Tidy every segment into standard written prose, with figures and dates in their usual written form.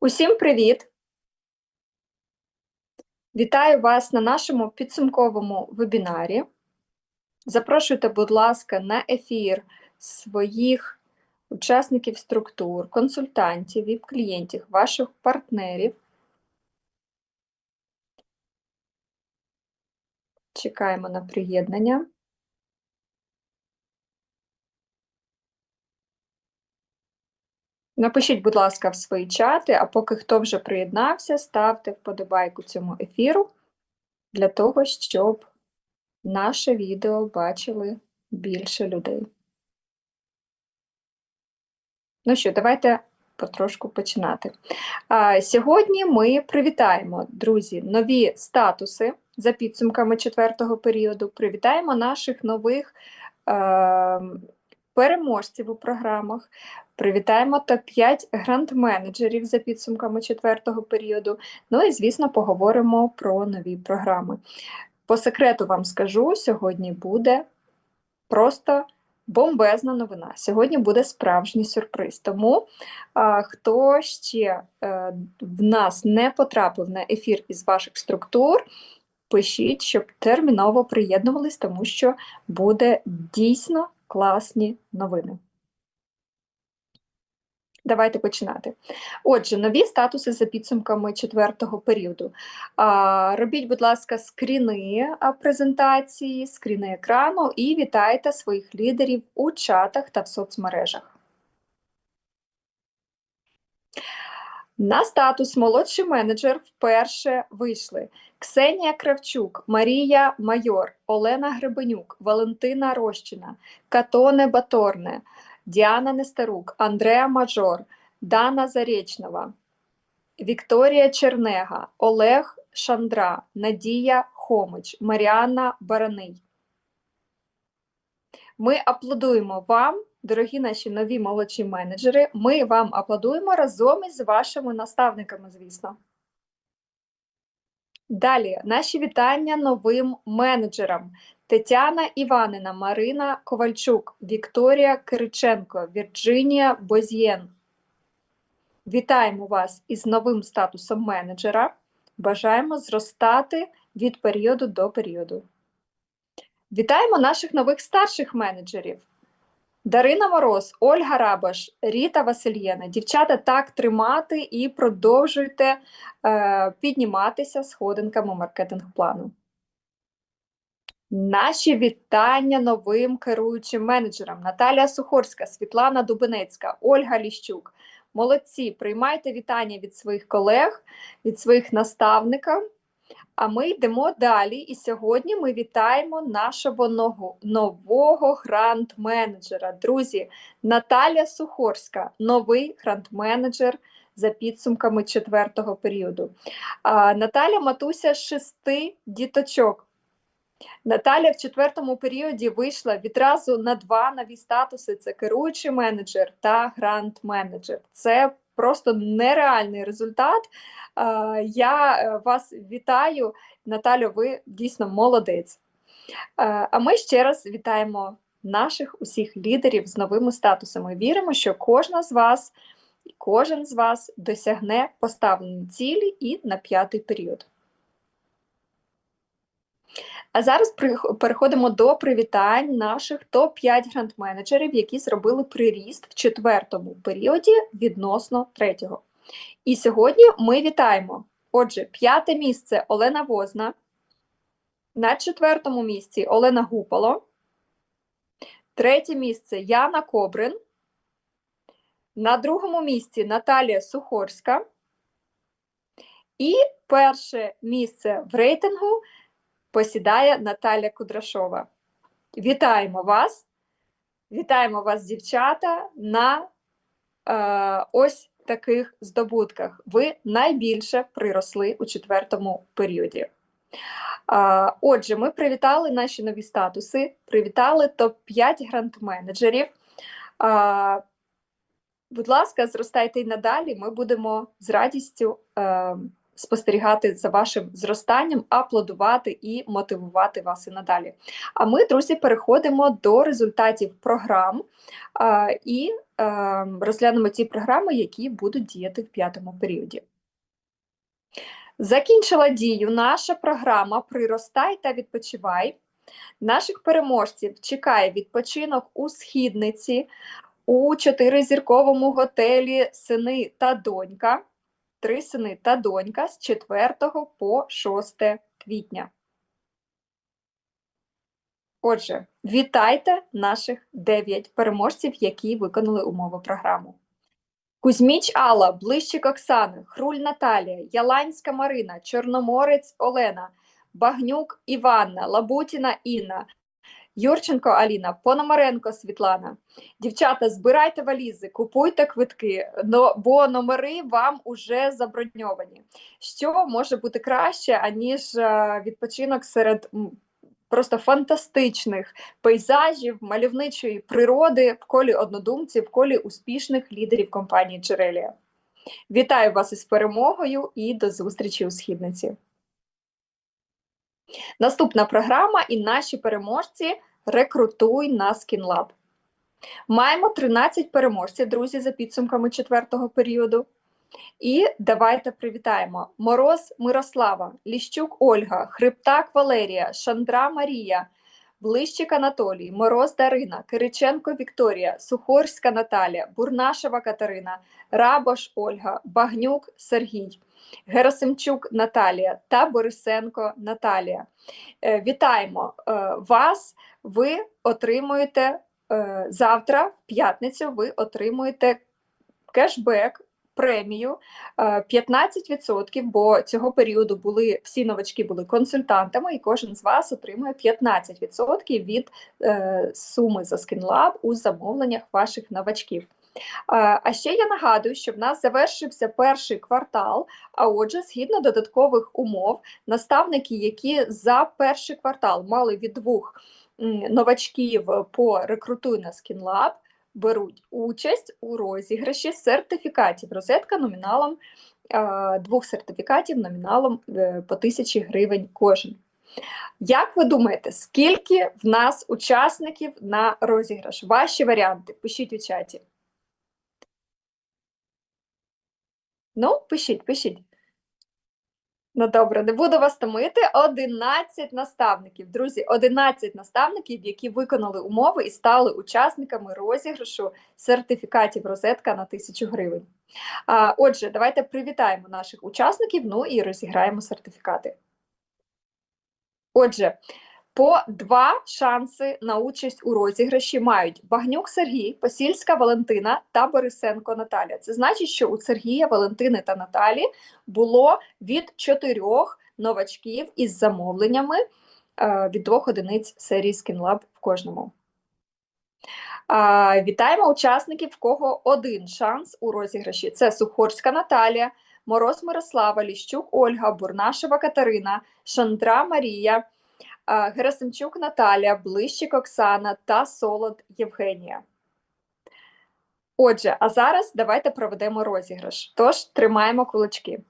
Усім привіт! Вітаю вас на нашому підсумковому вебінарі. Запрошуйте, будь ласка, на ефір своїх учасників структур, консультантів, ВІП-клієнтів, ваших партнерів. Чекаємо на приєднання. Напишіть, будь ласка, в свої чати, а поки хто вже приєднався, ставте вподобайку цьому ефіру для того, щоб наше відео бачили більше людей. Ну що, давайте потрошку починати. Сьогодні ми привітаємо, друзі, нові статуси за підсумками 4-го періоду. Привітаємо наших нових переможців у програмах. Привітаємо топ-5 грант-менеджерів за підсумками 4-го періоду. Ну і, звісно, поговоримо про нові програми. По секрету вам скажу, сьогодні буде просто бомбезна новина. Сьогодні буде справжній сюрприз. Тому хто ще в нас не потрапив на ефір із ваших структур, пишіть, щоб терміново приєднувались, тому що буде дійсно класні новини. Давайте починати. Отже, нові статуси за підсумками 4-го періоду. Робіть, будь ласка, скріни презентації, скріни екрану і вітайте своїх лідерів у чатах та в соцмережах. На статус молодший менеджер вперше вийшли Ксенія Кравчук, Марія Майор, Олена Гребенюк, Валентина Рощина, Катоне Баторне, Діана Нестерук, Андреа Мажор, Дана Заречнова, Вікторія Чернега, Олег Шандра, Надія Хомич, Маріанна Бараний. Ми аплодуємо вам, дорогі наші нові молодші менеджери. Ми вам аплодуємо разом із вашими наставниками, звісно. Далі, наші вітання новим менеджерам. Тетяна Іванина, Марина Ковальчук, Вікторія Кириченко, Вірджинія Бозьєн. Вітаємо вас із новим статусом менеджера. Бажаємо зростати від періоду до періоду. Вітаємо наших нових старших менеджерів. Дарина Мороз, Ольга Рабаш, Ріта Васильєна. Дівчата, так тримати і продовжуйте підніматися сходинками маркетинг-плану. Наші вітання новим керуючим менеджерам. Наталія Сухорська, Світлана Дубинецька, Ольга Ліщук. Молодці, приймайте вітання від своїх колег, від своїх наставників. А ми йдемо далі, і сьогодні ми вітаємо нашого нового грант-менеджера. Друзі, Наталія Сухорська, новий грант-менеджер за підсумками 4-го періоду. Наталя матуся 6 діточок. Наталя в 4-му періоді вийшла відразу на 2 нові статуси. Це керуючий менеджер та грант-менеджер. Це просто нереальний результат. Я вас вітаю, Наталю, ви дійсно молодець. А ми ще раз вітаємо наших усіх лідерів з новими статусами. Віримо, що кожен з вас досягне поставлені цілі і на 5-й період. А зараз переходимо до привітань наших топ-5 грант-менеджерів, які зробили приріст в 4-му періоді відносно 3-го. І сьогодні ми вітаємо. Отже, 5-те місце Олена Возна, на 4-му місці Олена Гупало, 3-те місце Яна Кобрин, на 2-му місці Наталія Сухорська і 1-ше місце в рейтингу посідає Наталя Кудрашова. Вітаємо вас! Вітаємо вас, дівчата, на ось таких здобутках. Ви найбільше приросли у 4-му періоді. Отже, ми привітали наші нові статуси, привітали топ-5 грант-менеджерів. Будь ласка, зростайте й надалі, ми будемо з радістю спостерігати за вашим зростанням, аплодувати і мотивувати вас і надалі. А ми, друзі, переходимо до результатів програм і розглянемо ті програми, які будуть діяти в 5-му періоді. Закінчила дію наша програма «Приростай та відпочивай». Наших переможців чекає відпочинок у Східниці, у 4-зірковому готелі «Сини та донька». 3 сини та донька з 4 по 6 квітня. Отже, вітайте наших 9 переможців, які виконали умови програми. Кузьміч Алла, Блищик Оксана, Хруль Наталія, Яланська Марина, Чорноморець Олена, Багнюк Іванна, Лабутіна Інна, Юрченко Аліна, Пономаренко Світлана. Дівчата, збирайте валізи, купуйте квитки, бо номери вам уже заброньовані. Що може бути краще, аніж відпочинок серед просто фантастичних пейзажів, мальовничої природи в колі однодумців, в колі успішних лідерів компанії Джерелія. Вітаю вас із перемогою і до зустрічі у Східниці. Наступна програма і наші переможці «Рекрутуй на SkinLab». Маємо 13 переможців, друзі, за підсумками 4-го періоду. І давайте привітаємо: Мороз Мирослава, Ліщук Ольга, Хриптак Валерія, Шандра Марія, Блищик Анатолій, Мороз Дарина, Кириченко Вікторія, Сухорська Наталія, Бурнашева Катерина, Рабош Ольга, Багнюк Сергій, Герасимчук Наталія та Борисенко Наталія. Вітаємо вас! Ви отримуєте завтра, в п'ятницю, ви отримуєте кешбек, премію 15%, бо цього періоду всі новачки були консультантами, і кожен з вас отримує 15% від суми за SkinLab у замовленнях ваших новачків. А ще я нагадую, що в нас завершився перший квартал, а отже, згідно додаткових умов, наставники, які за перший квартал мали від 2 новачків по «Рекрутуй на SkinLab», беруть участь у розіграші сертифікатів. Розетка номіналом 2 сертифікатів номіналом по 1000 гривень кожен. Як ви думаєте, скільки в нас учасників на розіграш? Ваші варіанти пишіть у чаті. Ну, пишіть. Ну, добре, не буду вас томити. 11 наставників. Друзі, 11 наставників, які виконали умови і стали учасниками розіграшу сертифікатів «Розетка» на 1000 гривень. Отже, давайте привітаємо наших учасників, ну і розіграємо сертифікати. Отже, по 2 шанси на участь у розіграші мають Багнюк Сергій, Посільська Валентина та Борисенко Наталія. Це значить, що у Сергія, Валентини та Наталі було від 4 новачків із замовленнями від 2 одиниць серії SkinLab в кожному. Вітаємо учасників, в кого 1 шанс у розіграші. Це Сухорська Наталія, Мороз Мирослава, Ліщук Ольга, Бурнашева Катерина, Шандра Марія, Герасимчук Наталія, Блищик Оксана та Солод Євгенія. Отже, а зараз давайте проведемо розіграш. Тож, тримаємо кулачки.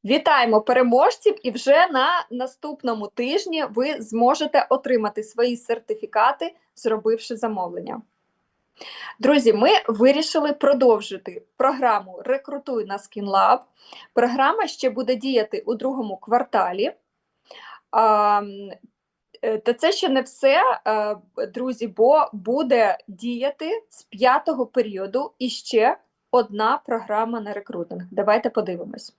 Вітаємо переможців, і вже на наступному тижні ви зможете отримати свої сертифікати, зробивши замовлення. Друзі, ми вирішили продовжити програму «Рекрутуй на SkinLab». Програма ще буде діяти у 2-му кварталі. Та це ще не все, друзі, бо буде діяти з 5-го періоду іще одна програма на рекрутинг. Давайте подивимось.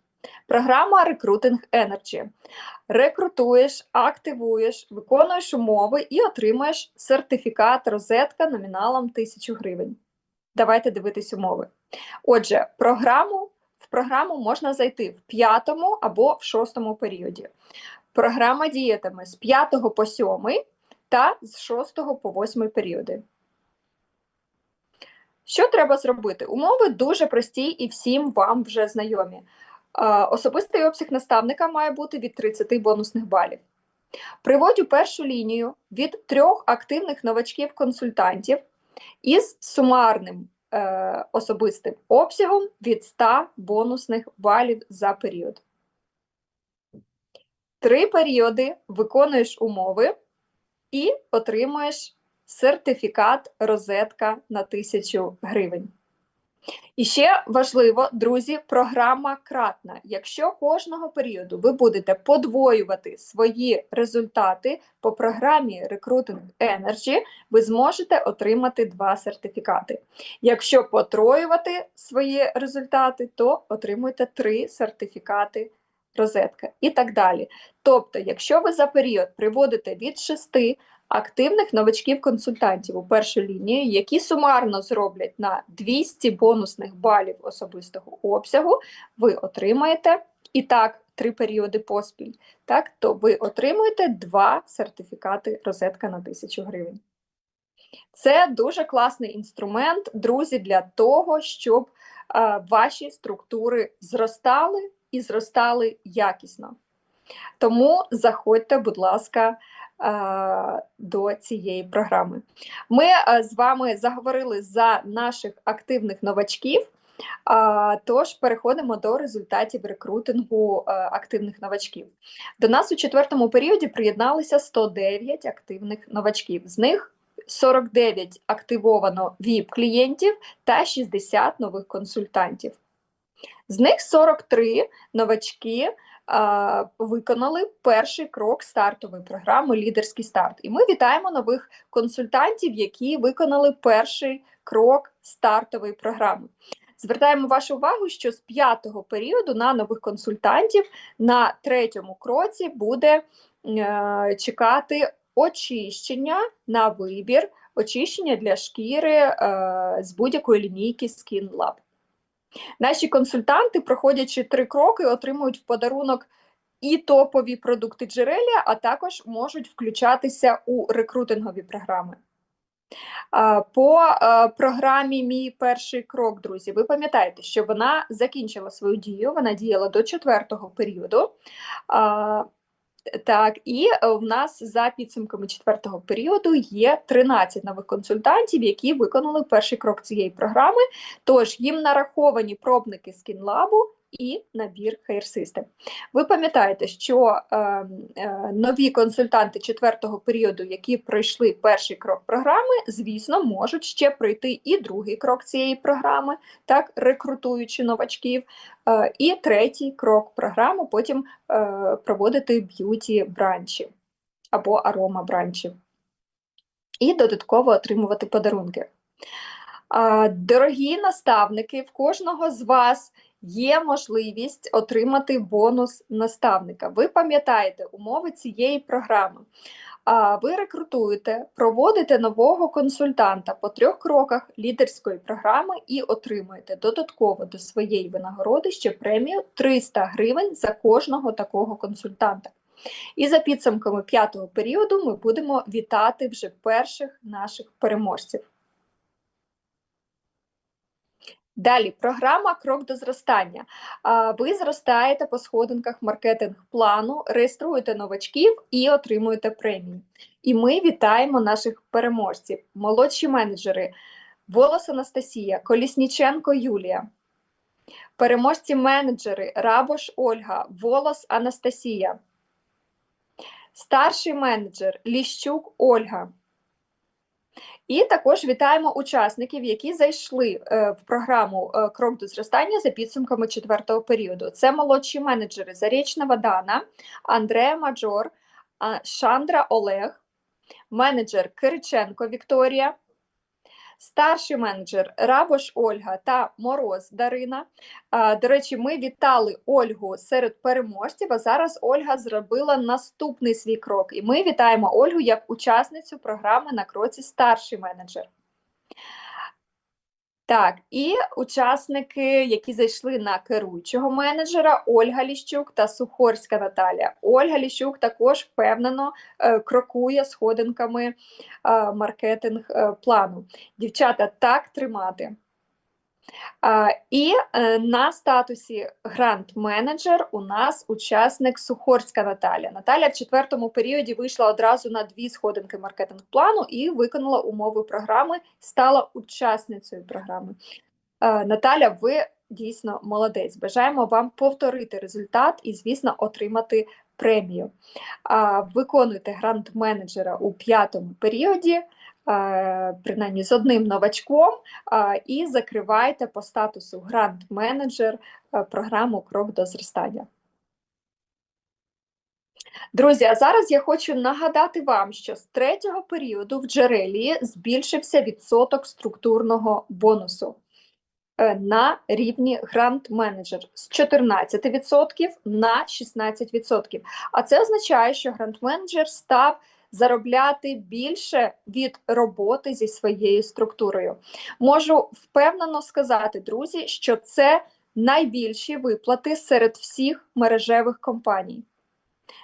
Програма Recruiting Energy. Рекрутуєш, активуєш, виконуєш умови і отримуєш сертифікат розетка номіналом 1000 гривень. Давайте дивитись умови. Отже, в програму можна зайти в 5-му або в 6-му періоді. Програма діятиме з 5 по 7 та з 6 по 8 періоди. Що треба зробити? Умови дуже прості і всім вам вже знайомі. Особистий обсяг наставника має бути від 30 бонусних балів. Приводь у першу лінію від 3 активних новачків-консультантів із сумарним особистим обсягом від 100 бонусних балів за період. 3 періоди виконуєш умови і отримуєш сертифікат розетка на 1000 гривень. І ще важливо, друзі, програма кратна. Якщо кожного періоду ви будете подвоювати свої результати по програмі Recruiting Energy, ви зможете отримати 2 сертифікати. Якщо потроювати свої результати, то отримуєте 3 сертифікати розетка і так далі. Тобто, якщо ви за період приводите від 6 активних новачків-консультантів у першу лінію, які сумарно зроблять на 200 бонусних балів особистого обсягу, ви отримаєте, і так, 3 періоди поспіль, так, то ви отримуєте 2 сертифікати розетка на 1000 гривень. Це дуже класний інструмент, друзі, для того, щоб ваші структури зростали і зростали якісно. Тому заходьте, будь ласка, до цієї програми. Ми з вами заговорили за наших активних новачків, тож переходимо до результатів рекрутингу активних новачків. До нас у 4-му періоді приєдналися 109 активних новачків. З них 49 активовано VIP-клієнтів та 60 нових консультантів. З них 43 новачки виконали перший крок стартової програми «Лідерський старт». І ми вітаємо нових консультантів, які виконали перший крок стартової програми. Звертаємо вашу увагу, що з 5-го періоду на нових консультантів на 3-му кроці буде чекати очищення на вибір, очищення для шкіри з будь-якої лінійки Skin Lab. Наші консультанти, проходячи 3 кроки, отримують в подарунок і топові продукти джерелля, а також можуть включатися у рекрутингові програми. По програмі «Мій перший крок», друзі, ви пам'ятаєте, що вона закінчила свою дію, вона діяла до 4-го періоду. Так, і в нас за підсумками 4-го періоду є 13 нових консультантів, які виконали перший крок цієї програми, тож їм нараховані пробники Skin Lab і набір Hair System. Ви пам'ятаєте, що нові консультанти 4-го періоду, які пройшли перший крок програми, звісно, можуть ще пройти і другий крок цієї програми, так, рекрутуючи новачків, і 3-й крок програми, потім проводити б'юті-бранчі або арома-бранчі. І додатково отримувати подарунки. Дорогі наставники, в кожного з вас є можливість отримати бонус наставника. Ви пам'ятаєте умови цієї програми. Ви рекрутуєте, проводите нового консультанта по 3 кроках лідерської програми і отримуєте додатково до своєї винагороди ще премію 300 гривень за кожного такого консультанта. І за підсумками 5-го періоду ми будемо вітати вже перших наших переможців. Далі, програма «Крок до зростання». Ви зростаєте по сходинках маркетинг-плану, реєструєте новачків і отримуєте премії. І ми вітаємо наших переможців. Молодші менеджери Волос Анастасія, Колісніченко Юлія. Переможці-менеджери Рабош Ольга, Волос Анастасія. Старший менеджер Ліщук Ольга. І також вітаємо учасників, які зайшли в програму «Крок до зростання» за підсумками 4-го періоду. Це молодші менеджери Зарічна Вадана, Андрея Маджор, Шандра Олег, менеджер Кириченко Вікторія, старший менеджер Рабош Ольга та Мороз Дарина. До речі, ми вітали Ольгу серед переможців, а зараз Ольга зробила наступний свій крок. І ми вітаємо Ольгу як учасницю програми «На кроці старший менеджер». Так, і учасники, які зайшли на керуючого менеджера, Ольга Ліщук та Сухорська Наталія. Ольга Ліщук також впевнено крокує сходинками маркетинг-плану. Дівчата, так тримати. І на статусі грант-менеджер у нас учасник Сухорська Наталія. Наталя в 4-му періоді вийшла одразу на 2 сходинки маркетинг-плану і виконала умови програми, стала учасницею програми. Наталя, ви дійсно молодець. Бажаємо вам повторити результат і, звісно, отримати премію. Виконуйте грант-менеджера у 5-му періоді, принаймні з одним новачком, і закривайте по статусу грант-менеджер програму «Крок до зростання». Друзі, а зараз я хочу нагадати вам, що з 3-го періоду в Джерелії збільшився відсоток структурного бонусу на рівні грант-менеджер з 14% на 16%. А це означає, що грант-менеджер став заробляти більше від роботи зі своєю структурою. Можу впевнено сказати, друзі, що це найбільші виплати серед всіх мережевих компаній.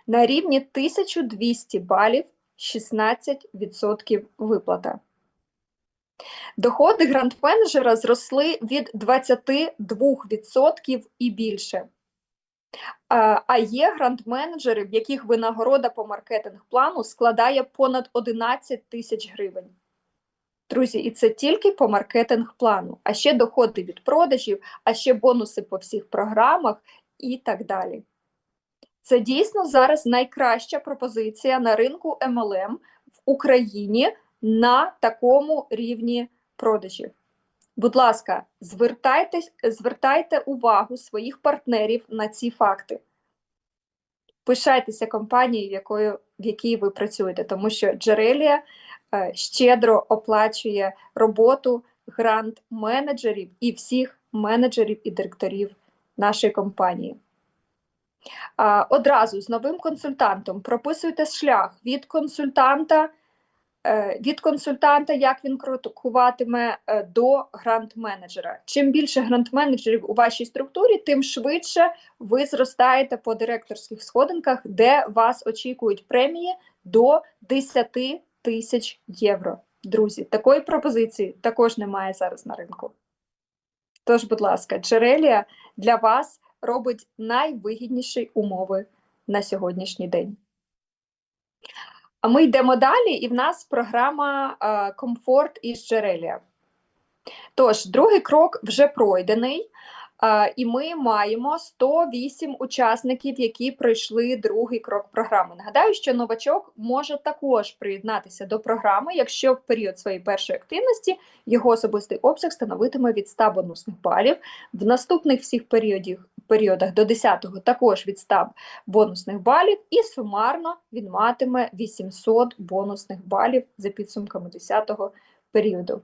На рівні 1200 балів 16% виплата. Доходи грант-менеджера зросли від 22% і більше. А є грант-менеджери, в яких винагорода по маркетинг-плану складає понад 11 тисяч гривень. Друзі, і це тільки по маркетинг-плану, а ще доходи від продажів, а ще бонуси по всіх програмах і так далі. Це дійсно зараз найкраща пропозиція на ринку MLM в Україні на такому рівні продажів. Будь ласка, звертайте увагу своїх партнерів на ці факти. Пишайтеся компанією, в якій ви працюєте, тому що Джерелія щедро оплачує роботу грант-менеджерів і всіх менеджерів і директорів нашої компанії. Одразу з новим консультантом прописуйте шлях від консультанта, як він крокуватиме, до грант-менеджера. Чим більше грант-менеджерів у вашій структурі, тим швидше ви зростаєте по директорських сходинках, де вас очікують премії до 10 тисяч євро. Друзі, такої пропозиції також немає зараз на ринку. Тож, будь ласка, Джерелія для вас робить найвигідніші умови на сьогоднішній день. А ми йдемо далі, і в нас програма «Комфорт із Джерелія». Тож, другий крок вже пройдений, і ми маємо 108 учасників, які пройшли другий крок програми. Нагадаю, що новачок може також приєднатися до програми, якщо в період своєї першої активності його особистий обсяг становитиме від 100 бонусних балів. В наступних всіх періодах до 10-го також від 100 бонусних балів, і сумарно він матиме 800 бонусних балів за підсумками 10-го періоду.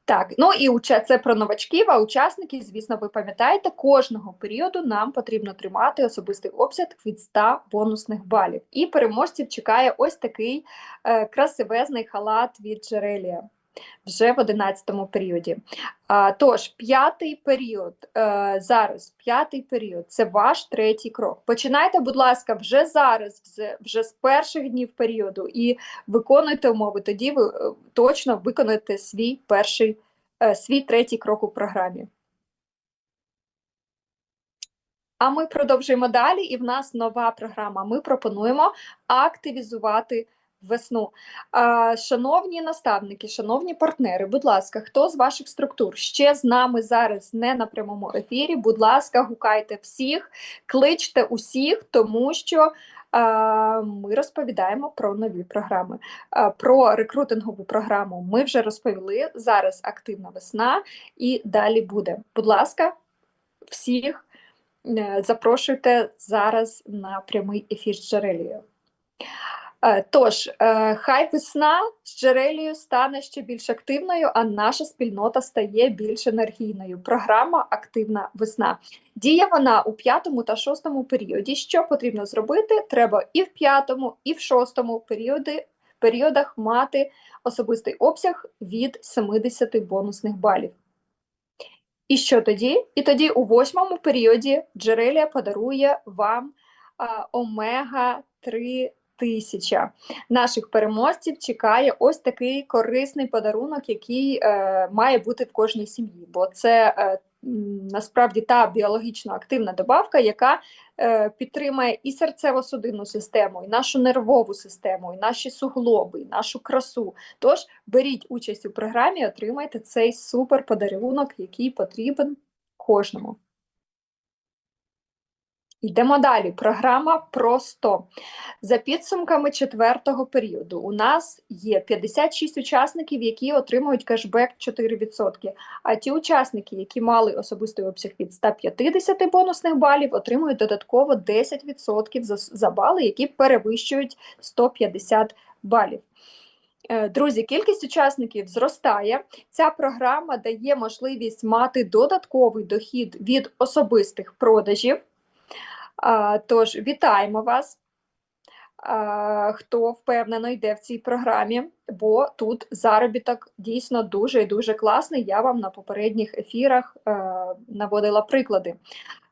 Так, ну і це про новачків, а учасників, звісно, ви пам'ятаєте, кожного періоду нам потрібно тримати особистий обсяг від 100 бонусних балів. І переможців чекає ось такий красивезний халат від Джерелія вже в 11-му періоді. Тож, 5-й період, зараз 5-й період, це ваш 3-й крок. Починайте, будь ласка, вже зараз, вже з перших днів періоду і виконуйте умови, тоді ви точно виконаєте свій 3-й крок у програмі. А ми продовжуємо далі, і в нас нова програма. Ми пропонуємо активізувати весну. Шановні наставники, шановні партнери, будь ласка, хто з ваших структур ще з нами зараз не на прямому ефірі, будь ласка, гукайте всіх, кличте усіх, тому що ми розповідаємо про нові програми. Про рекрутингову програму ми вже розповіли, зараз активна весна і далі буде. Будь ласка, всіх запрошуйте зараз на прямий ефір з Джерелією. Тож, хай весна з Джерелією стане ще більш активною, а наша спільнота стає більш енергійною. Програма «Активна весна». Діє вона у 5 та 6 періоді. Що потрібно зробити? Треба і в 5, і в 6 періодах мати особистий обсяг від 70 бонусних балів. І що тоді? І тоді у 8 періоді Джерелія подарує вам омега-3 1000. Наших переможців чекає ось такий корисний подарунок, який має бути в кожній сім'ї, бо це насправді та біологічно активна добавка, яка підтримує і серцево-судинну систему, і нашу нервову систему, і наші суглоби, і нашу красу. Тож беріть участь у програмі, отримайте цей супер подарунок, який потрібен кожному. Йдемо далі. Програма про 100. За підсумками 4-го періоду у нас є 56 учасників, які отримують кешбек 4%. А ті учасники, які мали особистий обсяг від 150 бонусних балів, отримують додатково 10% за бали, які перевищують 150 балів. Друзі, кількість учасників зростає. Ця програма дає можливість мати додатковий дохід від особистих продажів. Тож, вітаємо вас, хто впевнено йде в цій програмі, бо тут заробіток дійсно дуже і дуже класний. Я вам на попередніх ефірах наводила приклади.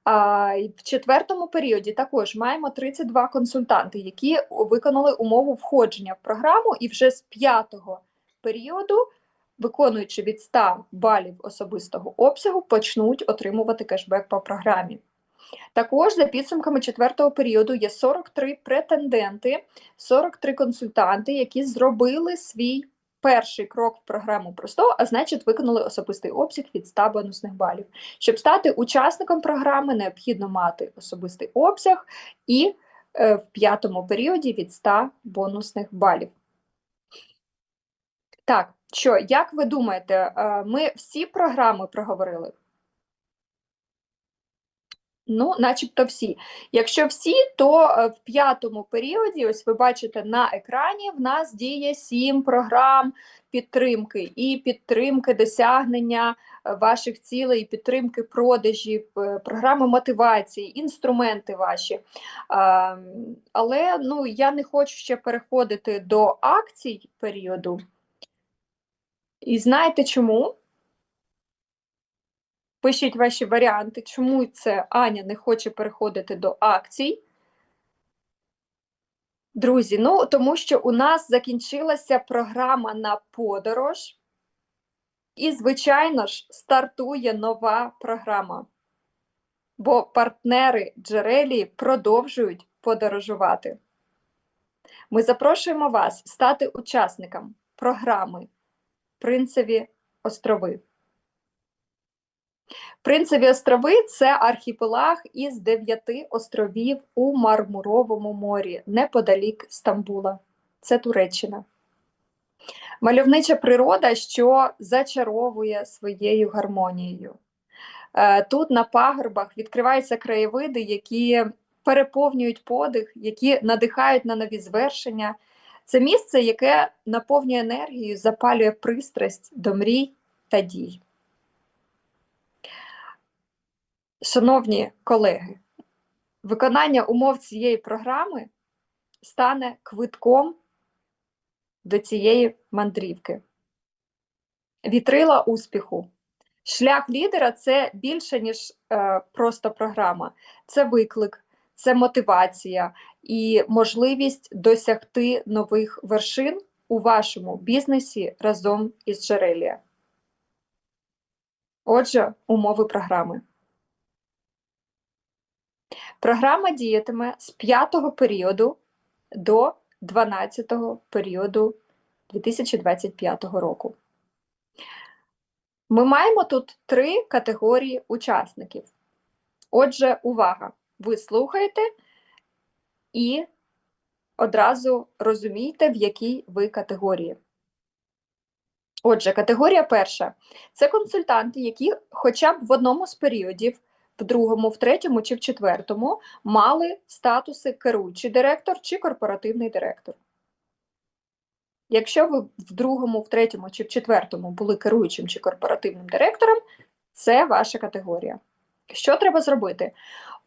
В 4-му періоді також маємо 32 консультанти, які виконали умову входження в програму, і вже з 5-го періоду, виконуючи від 100 балів особистого обсягу, почнуть отримувати кешбек по програмі. Також за підсумками 4-го періоду є 43 претенденти, 43 консультанти, які зробили свій перший крок в програму про 100, а значить виконали особистий обсяг від 100 бонусних балів. Щоб стати учасником програми, необхідно мати особистий обсяг і в 5-му періоді від 100 бонусних балів. Так, що, як ви думаєте, ми всі програми проговорили? Ну, начебто всі. Якщо всі, то в 5-му періоді, ось ви бачите на екрані, в нас діє 7 програм підтримки. І підтримки досягнення ваших цілей, і підтримки продажів, програми мотивації, інструменти ваші. Але я не хочу ще переходити до акцій періоду. І знаєте чому? Пишіть ваші варіанти, чому це Аня не хоче переходити до акцій. Друзі, тому що у нас закінчилася програма на подорож. І, звичайно ж, стартує нова програма. Бо партнери Джерелії продовжують подорожувати. Ми запрошуємо вас стати учасником програми «Принцеві острови». Принцеві острови – це архіпелаг із 9 островів у Мармуровому морі, неподалік Стамбула. Це Туреччина. Мальовнича природа, що зачаровує своєю гармонією. Тут на пагорбах відкриваються краєвиди, які переповнюють подих, які надихають на нові звершення. Це місце, яке наповнює енергією, запалює пристрасть до мрій та дій. Шановні колеги, виконання умов цієї програми стане квитком до цієї мандрівки. Вітрила успіху. Шлях лідера – це більше, ніж просто програма. Це виклик, це мотивація і можливість досягти нових вершин у вашому бізнесі разом із Джерелія. Отже, умови програми. Програма діятиме з 5-го періоду до 12-го періоду 2025 року. Ми маємо тут 3 категорії учасників. Отже, увага! Ви слухаєте і одразу розумієте, в якій ви категорії. Отже, категорія перша – це консультанти, які хоча б в одному з періодів в другому, в третьому чи в четвертому мали статуси керуючий директор чи корпоративний директор. Якщо ви в другому, в третьому чи в четвертому були керуючим чи корпоративним директором, це ваша категорія. Що треба зробити?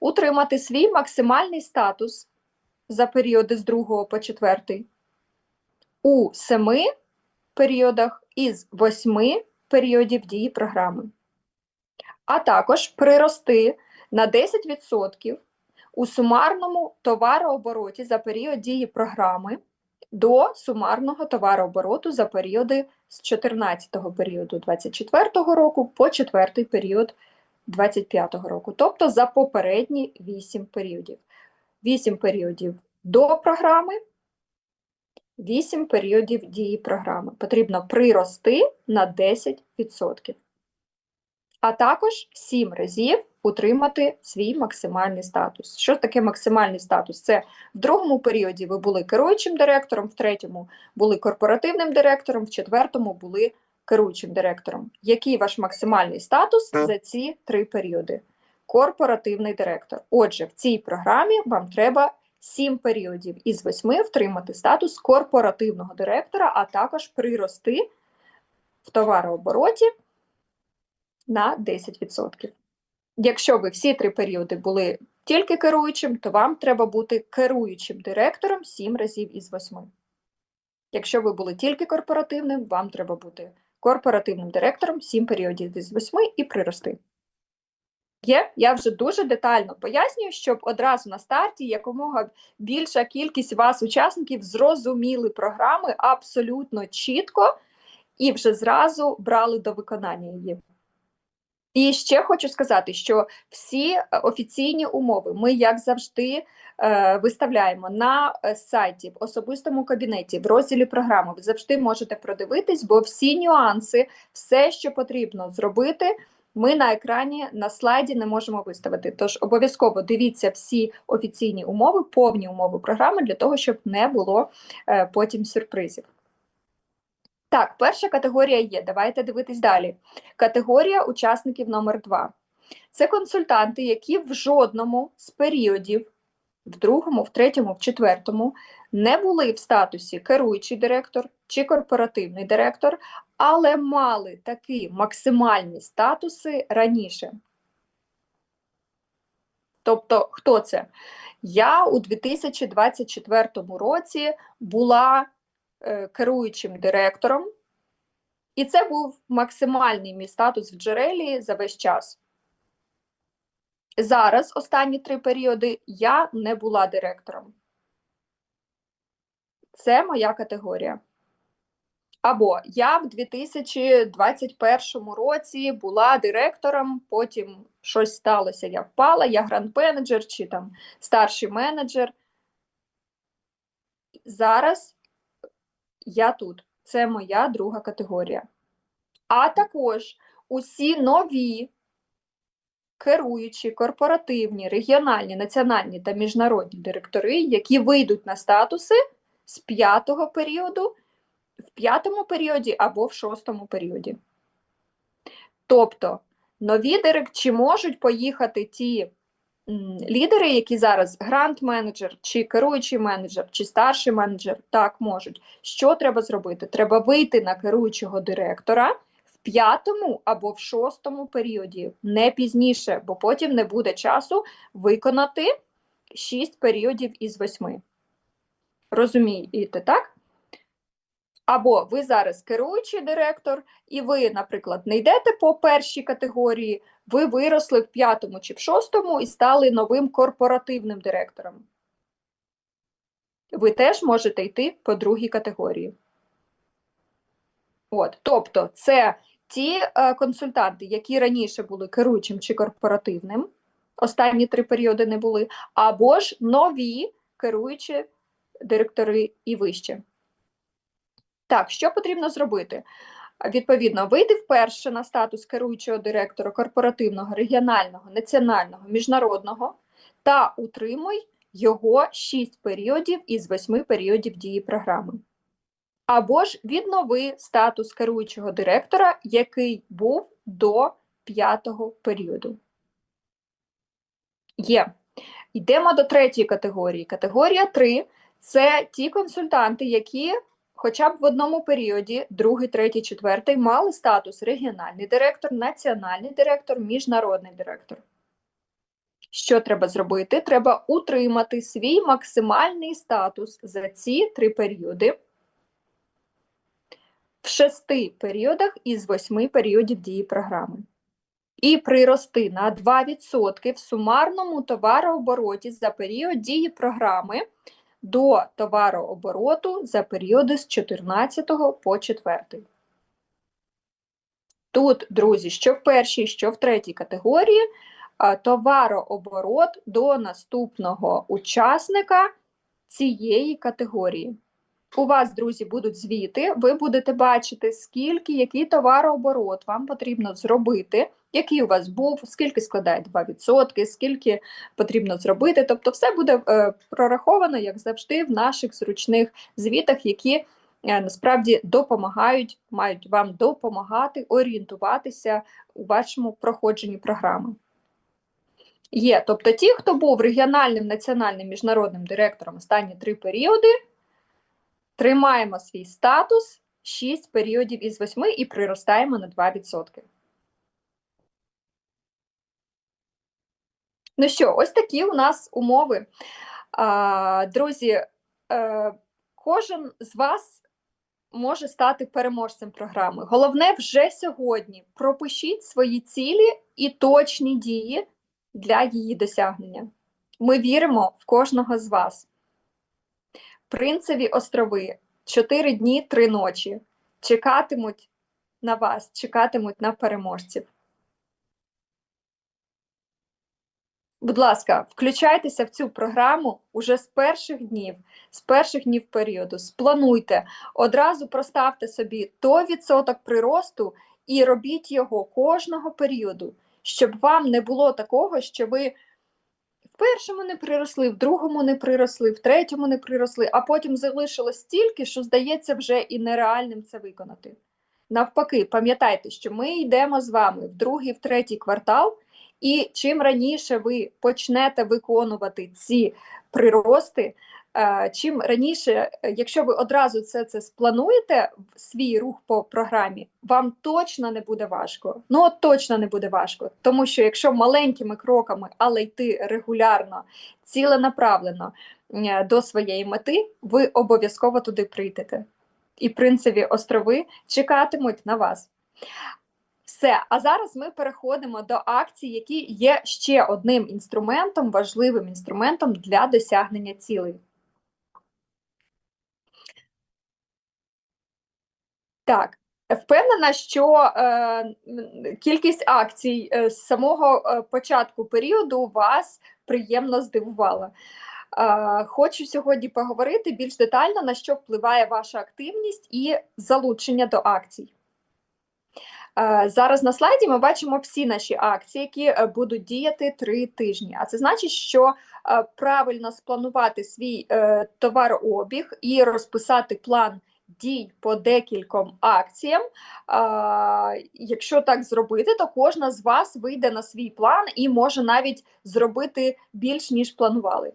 Утримати свій максимальний статус за періоди з 2 по 4 у 7 періодах із 8 періодів дії програми. А також прирости на 10% у сумарному товарообороті за період дії програми до сумарного товарообороту за періоди з 14-го періоду 24-го року по 4-й період 25-го року, тобто за попередні 8 періодів. 8 періодів до програми, 8 періодів дії програми. Потрібно прирости на 10%. А також 7 разів утримати свій максимальний статус. Що таке максимальний статус? Це в другому періоді ви були керуючим директором, в третьому були корпоративним директором, в четвертому були керуючим директором. Який ваш максимальний статус за ці 3 періоди? Корпоративний директор. Отже, в цій програмі вам треба 7 періодів із 8 втримати статус корпоративного директора, а також прирости в товарообороті на 10%. Якщо ви всі 3 періоди були тільки керуючим, то вам треба бути керуючим директором 7 разів із 8. Якщо ви були тільки корпоративним, вам треба бути корпоративним директором 7 періодів із 8 і прирости. Я вже дуже детально пояснюю, щоб одразу на старті якомога більша кількість вас, учасників, зрозуміли програми абсолютно чітко і вже зразу брали до виконання її. І ще хочу сказати, що всі офіційні умови ми, як завжди, виставляємо на сайті, в особистому кабінеті, в розділі програми. Ви завжди можете продивитись, бо всі нюанси, все, що потрібно зробити, ми на екрані, на слайді не можемо виставити. Тож обов'язково дивіться всі офіційні умови, повні умови програми, для того, щоб не було потім сюрпризів. Так, перша категорія є. Давайте дивитись далі. Категорія учасників номер 2. Це консультанти, які в жодному з періодів, в другому, в третьому, в четвертому, не були в статусі керуючий директор чи корпоративний директор, але мали такі максимальні статуси раніше. Тобто, хто це? Я у 2024 році була керуючим директором, і це був максимальний мій статус в джерелі за весь час. Зараз, останні 3 періоди, я не була директором. Це моя категорія. Або я в 2021 році була директором, потім щось сталося, я впала, я гранд-менеджер чи там старший менеджер. Зараз я тут. Це моя друга категорія. А також усі нові керуючі, корпоративні, регіональні, національні та міжнародні директори, які вийдуть на статуси з 5-го періоду, в 5-му періоді або в 6-му періоді. Тобто, нові чи можуть поїхати ті лідери, які зараз грант-менеджер, чи керуючий менеджер, чи старший менеджер, так, можуть. Що треба зробити? Треба вийти на керуючого директора в 5-му або в 6-му періоді, не пізніше, бо потім не буде часу виконати 6 періодів із 8. Розумієте, так? Або ви зараз керуючий директор, і ви, наприклад, не йдете по першій категорії, ви виросли в 5-му чи в 6-му і стали новим корпоративним директором. Ви теж можете йти по другій категорії. От, тобто, це ті консультанти, які раніше були керуючим чи корпоративним, останні 3 періоди не були, або ж нові керуючі директори і вище. Так, що потрібно зробити? Відповідно, вийти вперше на статус керуючого директора корпоративного, регіонального, національного, міжнародного та утримуй його 6 періодів із 8 періодів дії програми. Або ж віднови статус керуючого директора, який був до 5-го періоду. Є. Йдемо до третьої категорії. Категорія 3 – це ті консультанти, які хоча б в одному періоді, другий, третій, четвертий, мали статус регіональний директор, національний директор, міжнародний директор. Що треба зробити? Треба утримати свій максимальний статус за ці 3 періоди в 6 періодах із 8 періодів дії програми. І прирости на 2% в сумарному товарообороті за період дії програми до товарообороту за періоди з 14 по 4. Тут, друзі, що в першій, що в третій категорії, товарооборот до наступного учасника цієї категорії. У вас, друзі, будуть звіти, ви будете бачити, який товарооборот вам потрібно зробити, який у вас був, скільки складає 2%, скільки потрібно зробити. Тобто все буде прораховано, як завжди, в наших зручних звітах, які насправді мають вам допомагати орієнтуватися у вашому проходженні програми. Є, тобто ті, хто був регіональним, національним, міжнародним директором останні 3 періоди, тримаємо свій статус 6 періодів із 8 і приростаємо на 2%. Ну що, ось такі у нас умови. Друзі, кожен з вас може стати переможцем програми. Головне вже сьогодні пропишіть свої цілі і точні дії для її досягнення. Ми віримо в кожного з вас. Принцеві острови 4 дні, 3 ночі чекатимуть на вас, чекатимуть на переможців. Будь ласка, включайтеся в цю програму уже з перших днів періоду. Сплануйте, одразу проставте собі той відсоток приросту і робіть його кожного періоду, щоб вам не було такого, що ви в першому не приросли, в другому не приросли, в третьому не приросли, а потім залишилось стільки, що здається вже і нереальним це виконати. Навпаки, пам'ятайте, що ми йдемо з вами в другий, в третій квартал, і чим раніше ви почнете виконувати ці прирости, чим раніше, якщо ви одразу це сплануєте, свій рух по програмі, вам точно не буде важко. Ну, от точно не буде важко. Тому що якщо маленькими кроками, але йти регулярно, ціленаправлено до своєї мети, ви обов'язково туди прийдете. І принцеві острови чекатимуть на вас. Все, а зараз ми переходимо до акцій, які є ще одним інструментом, важливим інструментом для досягнення цілей. Так, впевнена, що кількість акцій з самого початку періоду вас приємно здивувала. Хочу сьогодні поговорити більш детально, на що впливає ваша активність і залучення до акцій. Зараз на слайді ми бачимо всі наші акції, які будуть діяти 3 тижні. А це значить, що правильно спланувати свій товарообіг і розписати план дій по декільком акціям. Якщо так зробити, то кожна з вас вийде на свій план і може навіть зробити більш, ніж планували.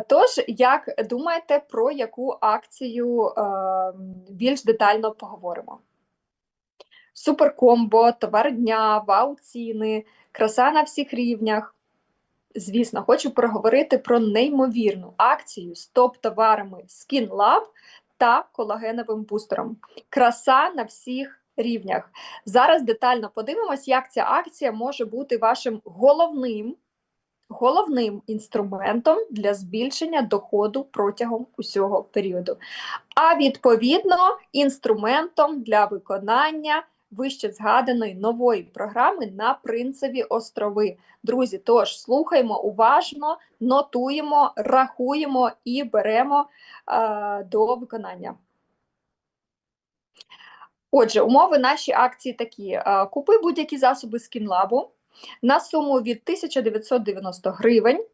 Тож, як думаєте, про яку акцію більш детально поговоримо? Суперкомбо, товар дня, вау-ціни, краса на всіх рівнях. Звісно, хочу проговорити про неймовірну акцію з топ-товарами Skin Lab та колагеновим бустером. Краса на всіх рівнях. Зараз детально подивимось, як ця акція може бути вашим головним інструментом для збільшення доходу протягом усього періоду. А відповідно, інструментом для виконання вище згаданої нової програми на принцеві острови. Друзі, тож слухаємо уважно, нотуємо, рахуємо і беремо до виконання. Отже, умови нашої акції такі. Купи будь-які засоби Skin Lab на суму від 1990 гривень.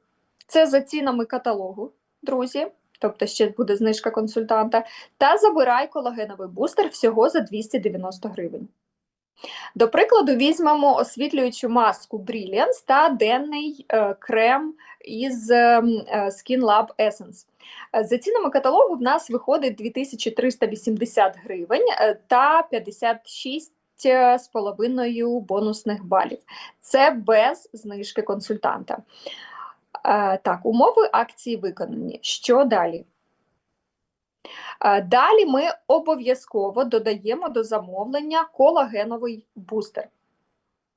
Це за цінами каталогу, друзі. Тобто ще буде знижка консультанта. Та забирай колагеновий бустер всього за 290 гривень. До прикладу, візьмемо освітлюючу маску Brilliance та денний крем із Skin Lab Essence. За цінами каталогу в нас виходить 2380 гривень та 56 з половиною бонусних балів. Це без знижки консультанта. Так, умови акції виконані. Що далі? Далі ми обов'язково додаємо до замовлення колагеновий бустер.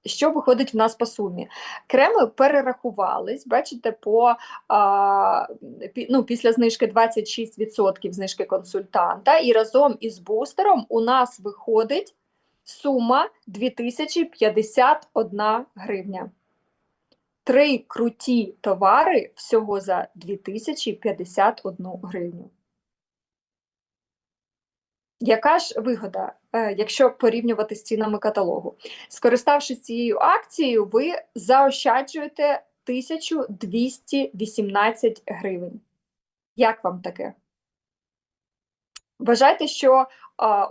Що виходить в нас по сумі? Креми перерахувались, бачите, після знижки 26% знижки консультанта, і разом із бустером у нас виходить сума 2051 гривня. 3 круті товари всього за 2051 гривню. Яка ж вигода, якщо порівнювати з цінами каталогу? Скориставшись цією акцією, ви заощаджуєте 1218 гривень. Як вам таке? Вважайте, що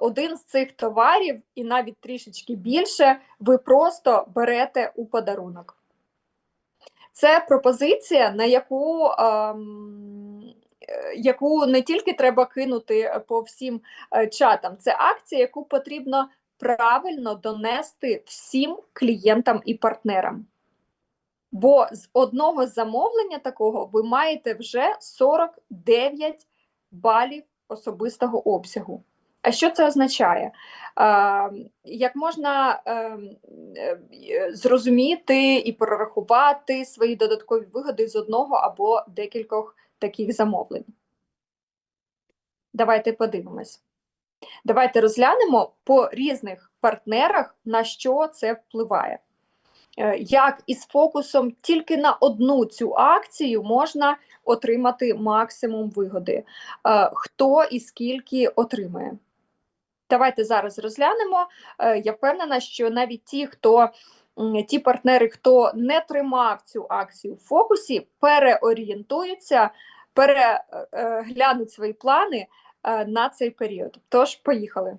один з цих товарів, і навіть трішечки більше, ви просто берете у подарунок. Це пропозиція, на яку не тільки треба кинути по всім чатам, це акція, яку потрібно правильно донести всім клієнтам і партнерам. Бо з одного замовлення такого ви маєте вже 49 балів особистого обсягу. А що це означає? Як можна зрозуміти і прорахувати свої додаткові вигоди з одного або декількох таких замовлень? Давайте подивимось. Давайте розглянемо по різних партнерах, на що це впливає. Як із фокусом тільки на одну цю акцію можна отримати максимум вигоди. Хто і скільки отримає. Давайте зараз розглянемо. Я впевнена, що навіть ті партнери, хто не тримав цю акцію в фокусі, переорієнтуються, переглянуть свої плани на цей період. Тож, поїхали.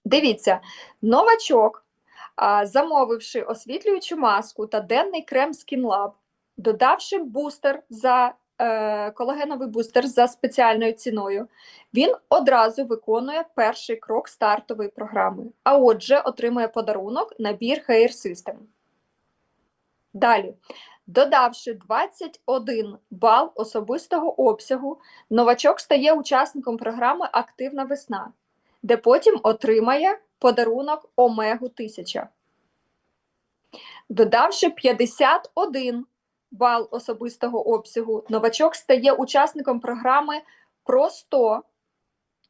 Дивіться, новачок, замовивши освітлюючу маску та денний крем Skin Lab, додавши бустер колагеновий бустер за спеціальною ціною, він одразу виконує перший крок стартової програми, а отже отримує подарунок набір Hair System. Далі, додавши 21 бал особистого обсягу, новачок стає учасником програми «Активна весна», де потім отримає подарунок Омегу 1000. Додавши 51 бал особистого обсягу, новачок стає учасником програми «Про 100»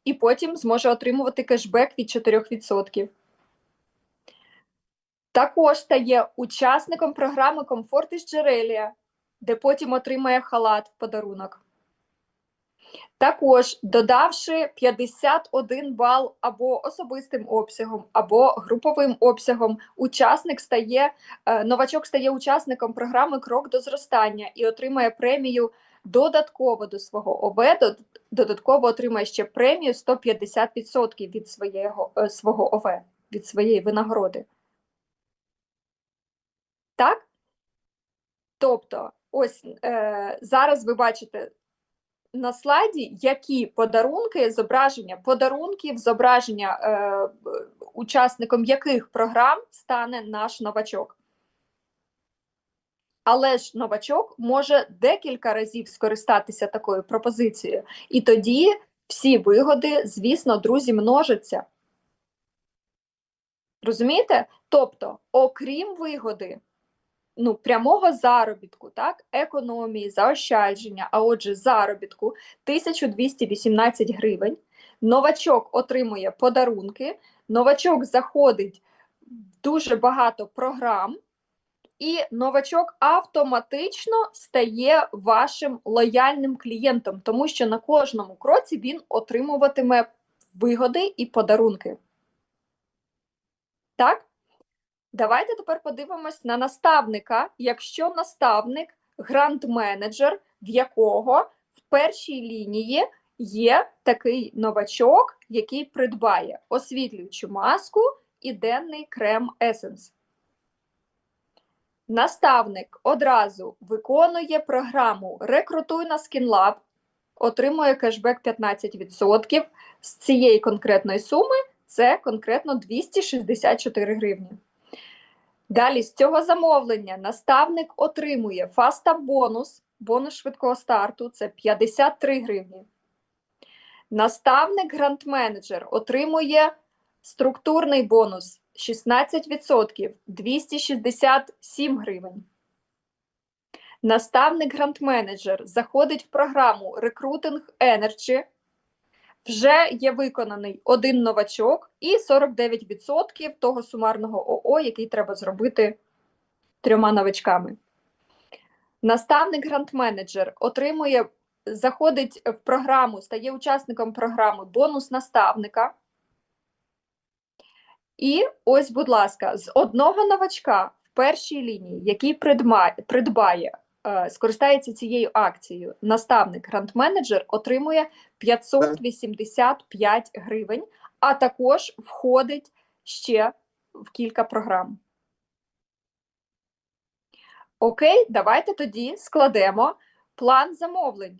і потім зможе отримувати кешбек від 4%. Також стає учасником програми «Комфорт із Джерелія», де потім отримає халат в подарунок. Також, додавши 51 бал або особистим обсягом, або груповим обсягом, новачок стає учасником програми «Крок до зростання» і отримає премію додатково до свого ОВ, додатково отримає ще премію 150% від свого ОВ, від своєї винагороди. Так? Тобто, ось зараз ви бачите на слайді, які подарунки, зображення учасником яких програм стане наш новачок. Але ж новачок може декілька разів скористатися такою пропозицією. І тоді всі вигоди, звісно, друзі, множаться. Розумієте? Тобто, окрім вигоди, прямого заробітку, так, економії, заощадження, а отже заробітку 1218 гривень, новачок отримує подарунки, новачок заходить в дуже багато програм, і новачок автоматично стає вашим лояльним клієнтом, тому що на кожному кроці він отримуватиме вигоди і подарунки. Так? Давайте тепер подивимось на наставника, якщо наставник гранд-менеджер, в якого в першій лінії є такий новачок, який придбає освітлюючу маску і денний крем Essence. Наставник одразу виконує програму «Рекрутуй на SkinLab», отримує кешбек 15%. З цієї конкретної суми це конкретно 264 гривні. Далі з цього замовлення наставник отримує фастап-бонус, бонус швидкого старту, це 53 гривні. Наставник грант-менеджер отримує структурний бонус 16%, 267 гривень. Наставник грант-менеджер заходить в програму Recruiting Energy, вже є виконаний один новачок і 49% того сумарного ОО, який треба зробити 3 новачками. Наставник грант-менеджер заходить в програму, стає учасником програми «Бонус наставника». І ось, будь ласка, з одного новачка в першій лінії, який придбає, скористається цією акцією, наставник грант-менеджер отримує 585 гривень, а також входить ще в кілька програм. Окей, давайте тоді складемо план замовлень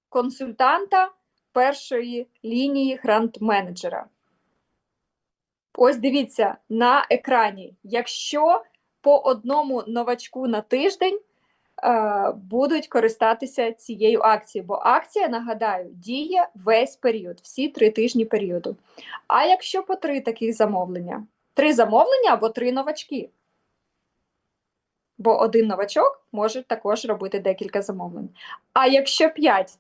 консультанта першої лінії грант-менеджера. Ось дивіться на екрані, якщо по одному новачку на тиждень будуть користатися цією акцією, бо акція, нагадаю, діє весь період, всі 3 тижні періоду. А якщо по 3 таких замовлення? 3 замовлення або 3 новачки. Бо один новачок може також робити декілька замовлень. А якщо 5?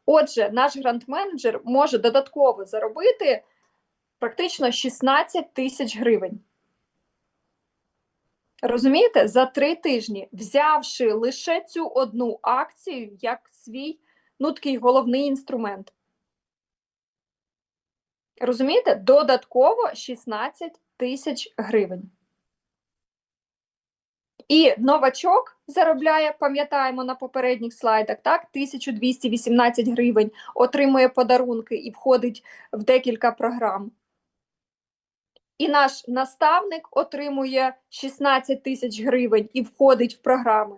Отже, наш грант-менеджер може додатково заробити практично 16 тисяч гривень. Розумієте? За 3 тижні, взявши лише цю одну акцію як свій, такий головний інструмент. Розумієте? Додатково 16 тисяч гривень. І новачок заробляє, пам'ятаємо на попередніх слайдах, так, 1218 гривень, отримує подарунки і входить в декілька програм. І наш наставник отримує 16 тисяч гривень і входить в програми.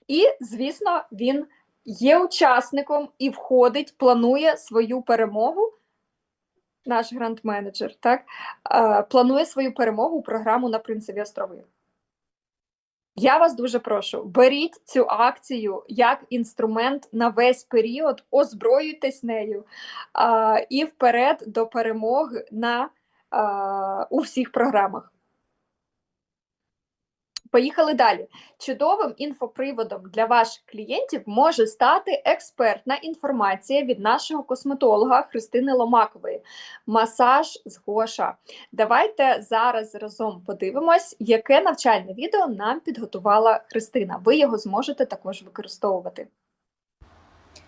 І, звісно, він є учасником і входить, планує свою перемогу, наш грант-менеджер, так, планує свою перемогу у програму на Принцеві острови. Я вас дуже прошу, беріть цю акцію як інструмент на весь період, озброюйтесь нею і вперед до перемоги у всіх програмах. Поїхали далі. Чудовим інфоприводом для ваших клієнтів може стати експертна інформація від нашого косметолога Христини Ломакової. Масаж з гуаша. Давайте зараз разом подивимось, яке навчальне відео нам підготувала Христина. Ви його зможете також використовувати.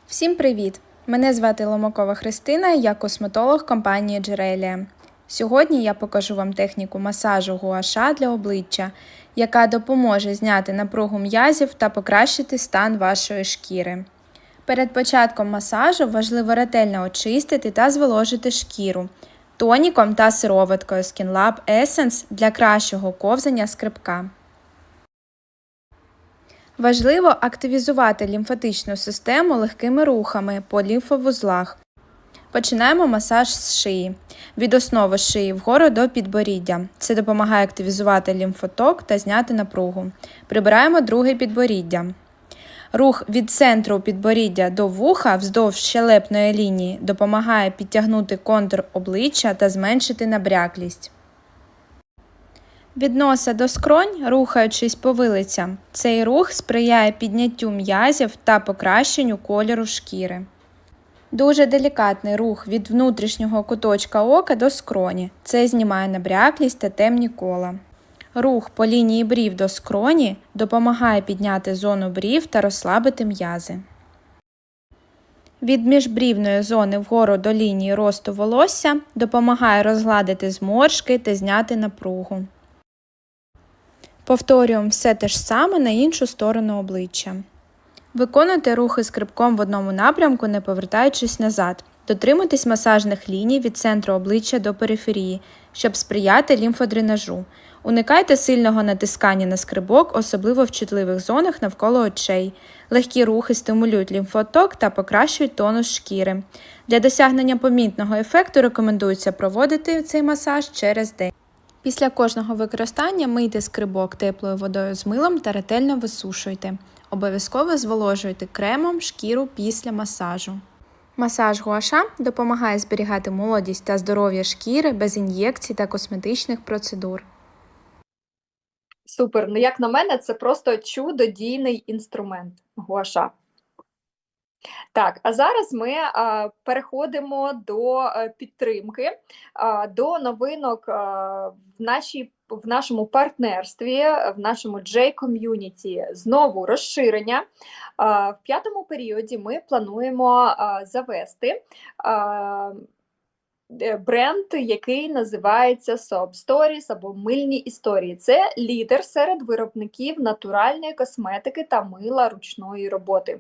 Всім привіт! Мене звати Ломакова Христина, я косметолог компанії Джерелія. Сьогодні я покажу вам техніку масажу гуаша для обличчя, яка допоможе зняти напругу м'язів та покращити стан вашої шкіри. Перед початком масажу важливо ретельно очистити та зволожити шкіру тоніком та сироваткою SkinLab Essence для кращого ковзання скрипка. Важливо активізувати лімфатичну систему легкими рухами по лімфовузлах. Починаємо масаж з шиї. Від основи шиї вгору до підборіддя. Це допомагає активізувати лімфоток та зняти напругу. Прибираємо друге підборіддя. Рух від центру підборіддя до вуха вздовж щелепної лінії допомагає підтягнути контур обличчя та зменшити набряклість. Від носа до скронь, рухаючись по вилицям, цей рух сприяє підняттю м'язів та покращенню кольору шкіри. Дуже делікатний рух від внутрішнього куточка ока до скроні. Це знімає набряклість та темні кола. Рух по лінії брів до скроні допомагає підняти зону брів та розслабити м'язи. Від міжбрівної зони вгору до лінії росту волосся допомагає розгладити зморшки та зняти напругу. Повторюємо все те ж саме на іншу сторону обличчя. Виконуйте рухи скрипком в одному напрямку, не повертаючись назад. Дотримуйтесь масажних ліній від центру обличчя до периферії, щоб сприяти лімфодренажу. Уникайте сильного натискання на скрибок, особливо в чутливих зонах навколо очей. Легкі рухи стимулюють лімфоток та покращують тонус шкіри. Для досягнення помітного ефекту рекомендується проводити цей масаж через день. Після кожного використання мийте скрибок теплою водою з милом та ретельно висушуйте. Обов'язково зволожуйте кремом шкіру після масажу. Масаж гуаша допомагає зберігати молодість та здоров'я шкіри без ін'єкцій та косметичних процедур. Супер. Ну, як на мене, це просто чудодійний інструмент гуаша. Так, а зараз ми переходимо до підтримки, до новинок в нашому партнерстві, в нашому J-ком'юніті. Знову розширення. В 5-му періоді ми плануємо завести бренд, який називається Soap Stories або Мильні історії. Це лідер серед виробників натуральної косметики та мила ручної роботи.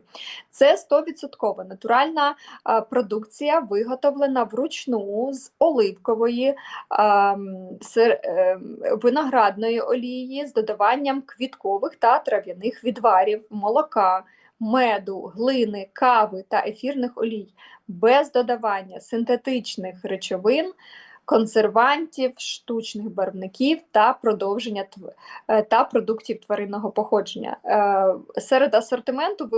Це 100% натуральна продукція, виготовлена вручну з оливкової, виноградної олії з додаванням квіткових та трав'яних відварів, молока, меду, глини, кави та ефірних олій, без додавання синтетичних речовин, консервантів, штучних барвників та продуктів тваринного походження. Серед асортименту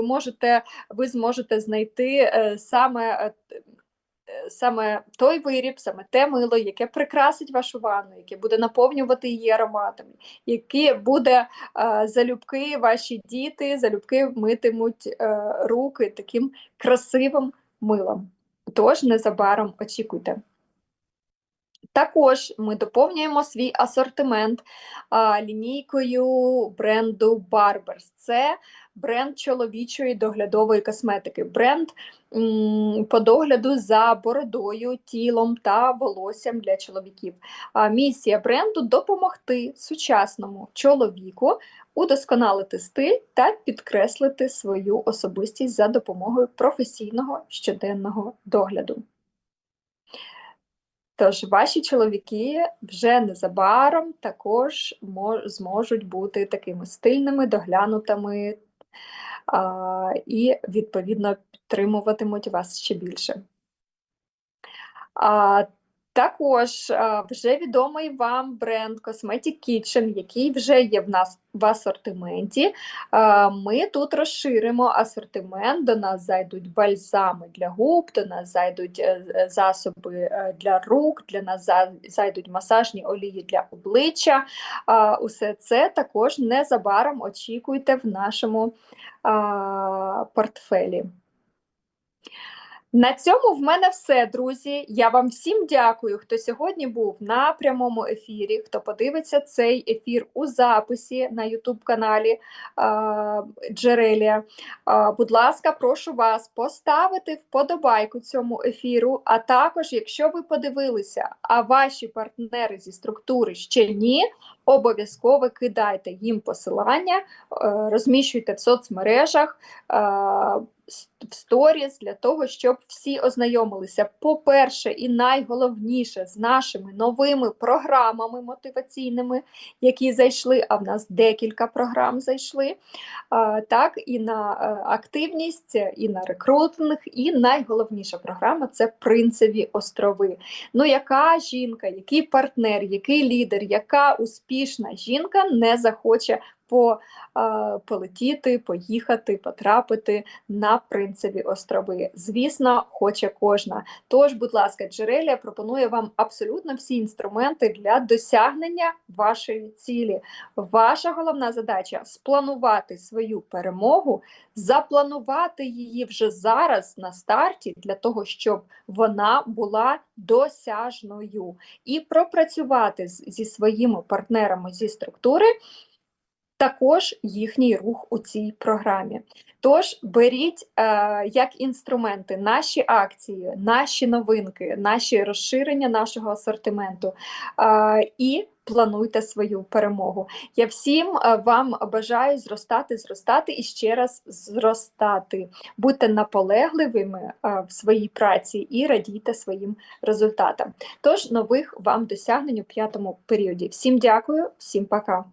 ви зможете знайти саме той виріб, саме те мило, яке прикрасить вашу ванну, яке буде наповнювати її ароматами, яке буде залюбки ваші діти, залюбки митимуть руки таким красивим милом. Тож незабаром очікуйте. Також ми доповнюємо свій асортимент лінійкою бренду Barbers. Це бренд чоловічої доглядової косметики, бренд по догляду за бородою, тілом та волоссям для чоловіків. Місія бренду – допомогти сучасному чоловіку удосконалити стиль та підкреслити свою особистість за допомогою професійного щоденного догляду. Тож ваші чоловіки вже незабаром також зможуть бути такими стильними, доглянутими і, відповідно, підтримуватимуть вас ще більше. Також вже відомий вам бренд Cosmetic Kitchen, який вже є в асортименті. Ми тут розширимо асортимент, до нас зайдуть бальзами для губ, до нас зайдуть засоби для рук, для нас зайдуть масажні олії для обличчя. Усе це також незабаром очікуйте в нашому портфелі. На цьому в мене все, друзі. Я вам всім дякую, хто сьогодні був на прямому ефірі, хто подивиться цей ефір у записі на YouTube-каналі Джерелія. Будь ласка, прошу вас поставити вподобайку цьому ефіру, а також, якщо ви подивилися, а ваші партнери зі структури ще ні, обов'язково кидайте їм посилання, розміщуйте в соцмережах, в сторіс, для того, щоб всі ознайомилися, по-перше, і найголовніше, з нашими новими програмами мотиваційними, які зайшли, а в нас декілька програм зайшли, так, і на активність, і на рекрутинг, і найголовніша програма – це принцеві острови. Ну, яка жінка, який партнер, який лідер, яка успішна жінка не захоче полетіти, поїхати, потрапити на Принцеві острови? Звісно, хоче кожна. Тож, будь ласка, Джерелія пропонує вам абсолютно всі інструменти для досягнення вашої цілі. Ваша головна задача – спланувати свою перемогу, запланувати її вже зараз на старті, для того, щоб вона була досяжною. І пропрацювати зі своїми партнерами зі структури також їхній рух у цій програмі. Тож беріть як інструменти наші акції, наші новинки, наші розширення нашого асортименту і плануйте свою перемогу. Я всім вам бажаю зростати і ще раз зростати. Будьте наполегливими в своїй праці і радійте своїм результатам. Тож нових вам досягнень у 5-му періоді. Всім дякую, всім пока.